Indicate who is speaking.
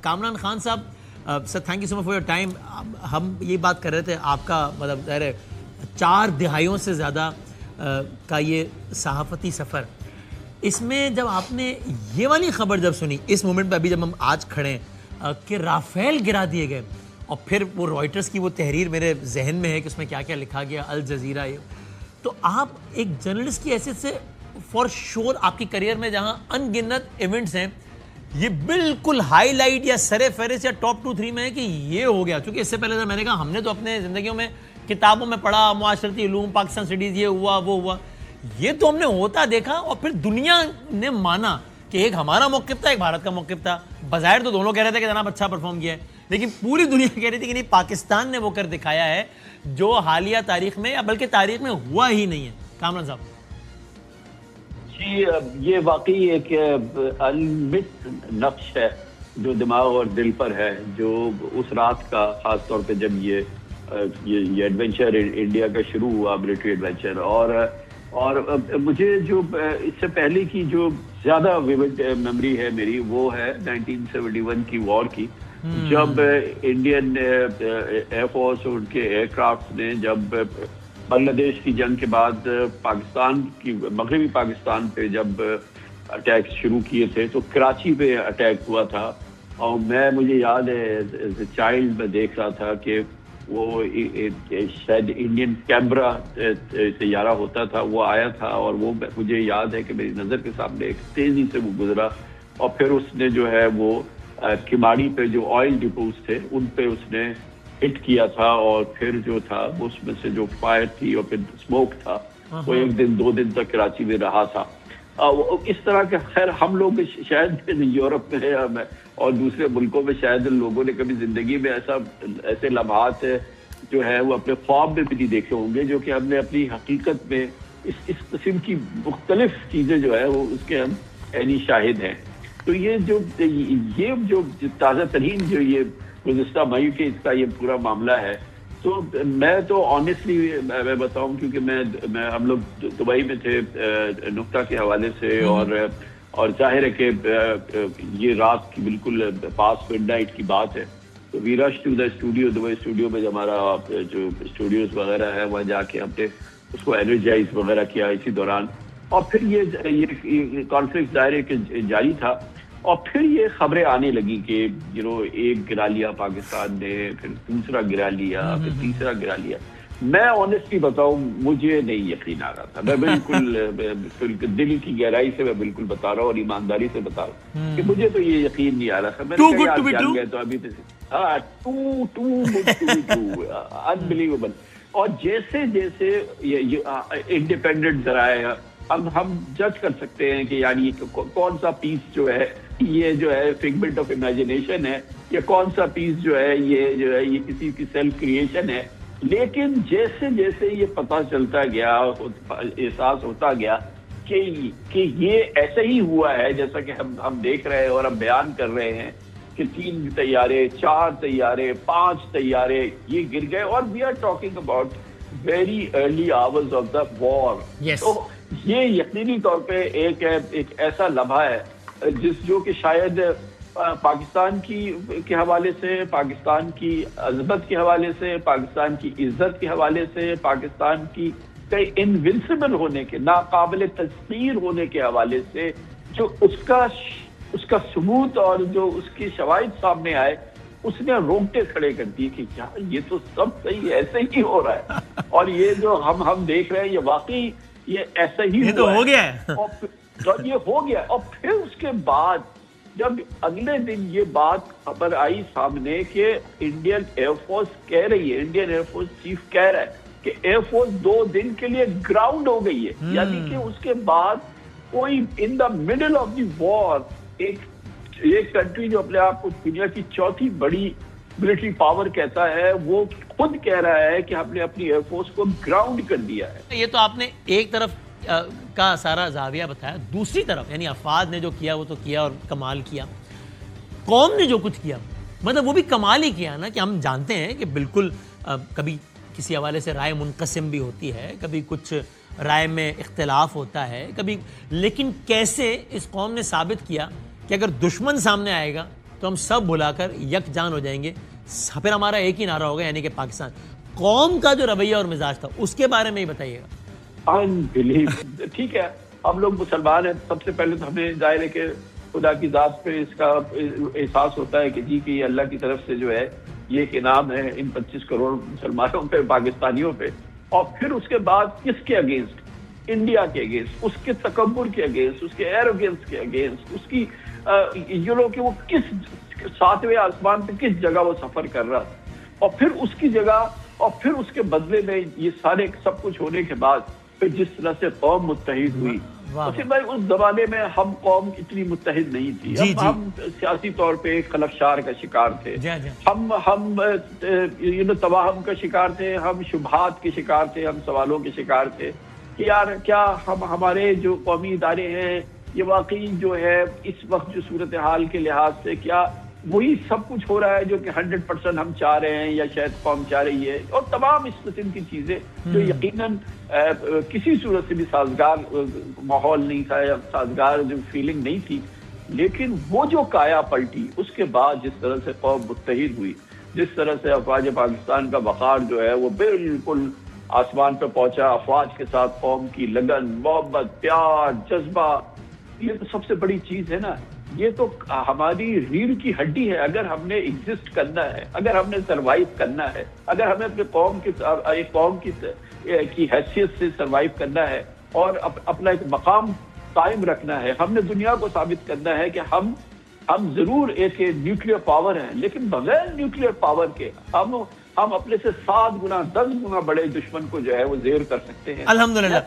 Speaker 1: کامران خان صاحب sir thank you so much for your time. ہم یہ بات کر رہے تھے آپ کا مطلب ظاہر ہے 4 دہائیوں سے زیادہ کا یہ صحافتی سفر, اس میں جب آپ نے یہ والی خبر جب سنی اس مومنٹ پہ ابھی جب ہم آج کھڑے ہیں کہ رافیل گرا دیے گئے, اور پھر وہ رائٹرز کی وہ تحریر میرے ذہن میں ہے کہ اس میں کیا کیا لکھا گیا, الجزیرہ, یہ تو آپ ایک جرنلسٹ کی حیثیت سے فار شور آپ کی کریئر میں جہاں ان گنت ایونٹس ہیں, یہ بالکل ہائی لائٹ یا سر فہرست یا ٹاپ 2-3 میں ہے کہ یہ ہو گیا. چونکہ اس سے پہلے میں نے کہا ہم نے تو اپنے زندگیوں میں کتابوں میں پڑھا, معاشرتی علوم, پاکستان اسٹڈیز, یہ ہوا وہ ہوا, یہ تو ہم نے ہوتا دیکھا اور پھر دنیا نے مانا کہ ایک ہمارا موقف تھا, ایک بھارت کا موقف تھا. بظاہر تو دونوں کہہ رہے تھے کہ جناب اچھا پرفارم کیا ہے, لیکن پوری دنیا کہہ رہی تھی کہ نہیں پاکستان نے وہ کر دکھایا ہے جو حالیہ تاریخ میں یا بلکہ تاریخ میں ہوا ہی نہیں ہے. کامران صاحب
Speaker 2: جی, یہ واقعی ایک المٹ نقش ہے جو دماغ اور دل پر ہے, جو اس رات کا خاص طور پہ جب یہ ایڈونچر انڈیا کا شروع ہوا, ملٹری ایڈونچر, اور مجھے جو اس سے پہلے کی جو زیادہ ویوڈ میموری ہے میری وہ ہے 1971 کی وار کی, جب انڈین ایئر فورس اور ان کے ایئر کرافٹ نے جب بنگلہ دیش کی جنگ کے بعد پاکستان کی مغربی پاکستان پہ جب اٹیک شروع کیے تھے تو کراچی پہ اٹیک ہوا تھا. اور مجھے یاد ہے ایز اے چائلڈ میں دیکھ رہا تھا کہ وہ شاید انڈین کیمرا سیارہ ہوتا تھا, وہ آیا تھا, اور وہ مجھے یاد ہے کہ میری نظر کے سامنے ایک تیزی سے وہ گزرا, اور پھر اس نے جو ہے وہ کماڑی پہ جو آئل ڈپوز تھے ان پہ اس نے ہٹ کیا تھا, اور پھر جو تھا اس میں سے جو فائر تھی اور پھر اسموک تھا وہ 1 دن 2 دن تک کراچی میں رہا تھا. اس طرح کے خیر ہم لوگ شاید یورپ میں اور دوسرے ملکوں میں شاید لوگوں نے کبھی زندگی میں ایسے لمحات جو ہے وہ اپنے خواب میں بھی نہیں دیکھے ہوں گے, جو کہ ہم نے اپنی حقیقت میں اس قسم کی مختلف چیزیں جو ہے وہ اس کے ہم عینی شاہد ہیں. تو یہ جو تازہ ترین جو یہ گزشتہ مئی کے اس کا یہ پورا معاملہ ہے, تو میں تو آنیسٹلی میں بتاؤں کیونکہ ہم لوگ دبئی میں تھے نقطہ کے حوالے سے, اور ظاہر ہے کہ یہ رات کی بالکل پاس مڈ نائٹ کی بات ہے, تو we rush to the studio, Dubai studio میں ہمارا جو اسٹوڈیوز وغیرہ ہے وہاں جا کے ہم نے اس کو انرجائز وغیرہ کیا اسی دوران, اور پھر یہ کانفلکٹ ظاہر ہے کہ جاری تھا, اور پھر یہ خبریں آنے لگی کہ ایک گرا لیا پاکستان نے, پھر دوسرا گرا لیا, پھر تیسرا گرا لیا. میں آنیسٹلی بتاؤں مجھے نہیں یقین آ رہا تھا, میں بالکل دل کی گہرائی سے میں بالکل بتا رہا ہوں اور ایمانداری سے بتا رہا ہوں کہ مجھے تو یہ یقین نہیں آ رہا تھا. میں نے کہا یار جان گئے تو ابھی انبلیویبل. اور جیسے انڈیپینڈنٹ ذرائع ہم جج کر سکتے ہیں کہ یعنی کون سا پیس جو ہے یہ فگمنٹ آف امیجنیشن ہے, یا کون سا پیس جو ہے یہ کسی کی سیلف کریشن ہے. لیکن جیسے یہ پتہ چلتا گیا, احساس ہوتا گیا کہ یہ ایسے ہی ہوا ہے جیسا کہ ہم دیکھ رہے ہیں اور ہم بیان کر رہے ہیں کہ 3 طیارے, 4 طیارے, 5 طیارے یہ گر گئے, اور we are talking about very early hours of the war. تو یہ یقینی طور پہ ایک ایسا لمحہ ہے جو کہ شاید پاکستان کے حوالے سے, پاکستان کی عظمت کے حوالے سے, پاکستان کی عزت کے حوالے سے, پاکستان کی انوینسیبل ہونے کے, ناقابل تسخیر ہونے کے حوالے سے جو اس کا ثبوت اور جو اس کی شواہد سامنے آئے, اس نے رونگٹے کھڑے کر دیے کہ یار یہ تو سب صحیح ایسے ہی ہو رہا ہے, اور یہ جو ہم دیکھ رہے ہیں یہ واقعی یہ ایسا ہی
Speaker 1: ہو گیا ہے,
Speaker 2: اور یہ ہو گیا. اور پھر اس کے بعد جب اگلے دن یہ بات خبر آئی سامنے کہ انڈین ایئر فورس کہہ رہی ہے, انڈین ایئر فورس چیف کہہ رہا ہے کہ ایئر فورس 2 دن کے لیے گراؤنڈ ہو گئی ہے, یعنی کہ اس کے بعد کوئی ان دا مڈل آف دی وار ایک کنٹری جو اپنے آپ کو دنیا کی 4تھی بڑی ملٹری پاور کہتا ہے, وہ خود کہہ رہا ہے کہ ہم نے اپنی ایئر فورس کو گراؤنڈ کر دیا ہے.
Speaker 1: یہ تو آپ نے ایک طرف کا سارا زاویہ بتایا, دوسری طرف یعنی افاد نے جو کیا وہ تو کیا اور کمال کیا, قوم نے جو کچھ کیا مطلب وہ بھی کمال ہی کیا نا. کہ ہم جانتے ہیں کہ بالکل کبھی کسی حوالے سے رائے منقسم بھی ہوتی ہے, کبھی کچھ رائے میں اختلاف ہوتا ہے کبھی, لیکن کیسے اس قوم نے ثابت کیا کہ اگر دشمن سامنے آئے گا تو ہم سب بلا کر یکجان ہو جائیں گے، پھر ہمارا ایک ہی نعرہ ہوگا، یعنی کہ پاکستان۔ قوم کا جو رویہ اور مزاج تھا اس کے بارے میں ہی بتائیے گا۔
Speaker 2: ٹھیک ہے، ہم لوگ مسلمان ہیں، سب سے پہلے تو ہمیں ظاہر ہے کہ خدا کی ذات پہ اس کا احساس ہوتا ہے کہ جی کہ یہ اللہ کی طرف سے جو ہے یہ ایک انعام ہے ان 25 کروڑ مسلمانوں پہ، پاکستانیوں پہ، اور پھر اس کے بعد کس کے اگینسٹ؟ انڈیا کے اگینسٹ، اس کے تکبر کے اگینسٹ، اس کے ایروگینس کے اگینسٹ، اس کی یہ لوگ کہ وہ کس 7ویں آسمان پہ کس جگہ وہ سفر کر رہا تھا، اور پھر اس کی جگہ اور پھر اس کے بدلے میں یہ سارے سب کچھ ہونے کے بعد پھر جس طرح سے قوم متحد ہوئی۔ اسے بھائی اس زمانے میں ہم قوم اتنی متحد نہیں تھی، ہم سیاسی طور پہ خلفشار کا شکار تھے، ہم توہم کا شکار تھے، ہم شبہات کے شکار تھے، ہم سوالوں کے شکار تھے کہ یار کیا ہمارے جو قومی ادارے ہیں یہ واقعی جو ہے اس وقت جو صورتحال کے لحاظ سے کیا وہی سب کچھ ہو رہا ہے جو کہ 100% ہم چاہ رہے ہیں یا شاید قوم چاہ رہی ہے، اور تمام اس قسم کی چیزیں جو یقیناً کسی صورت سے بھی سازگار ماحول نہیں تھا یا سازگار جو فیلنگ نہیں تھی، لیکن وہ جو کایا پلٹی اس کے بعد جس طرح سے قوم متحد ہوئی، جس طرح سے افواج پاکستان کا وقار جو ہے وہ بالکل آسمان پہ پہنچا، افواج کے ساتھ قوم کی لگن، محبت، پیار، جذبہ، یہ تو سب سے بڑی چیز ہے نا۔ یہ تو ہماری ریڑھ کی ہڈی ہے۔ اگر ہم نے ایگزسٹ کرنا ہے، اگر ہم نے سروائیو کرنا ہے، اگر ہمیں اپنے قوم کی حیثیت سے سروائیو کرنا ہے اور اپنا ایک مقام قائم رکھنا ہے، ہم نے دنیا کو ثابت کرنا ہے کہ ہم ضرور ایک نیوکلیئر پاور ہیں، لیکن بغیر نیوکلیئر پاور کے ہم اپنے سے 7 گنا 10 گنا بڑے دشمن کو جو ہے وہ زیر کر سکتے ہیں۔
Speaker 1: الحمدللہ۔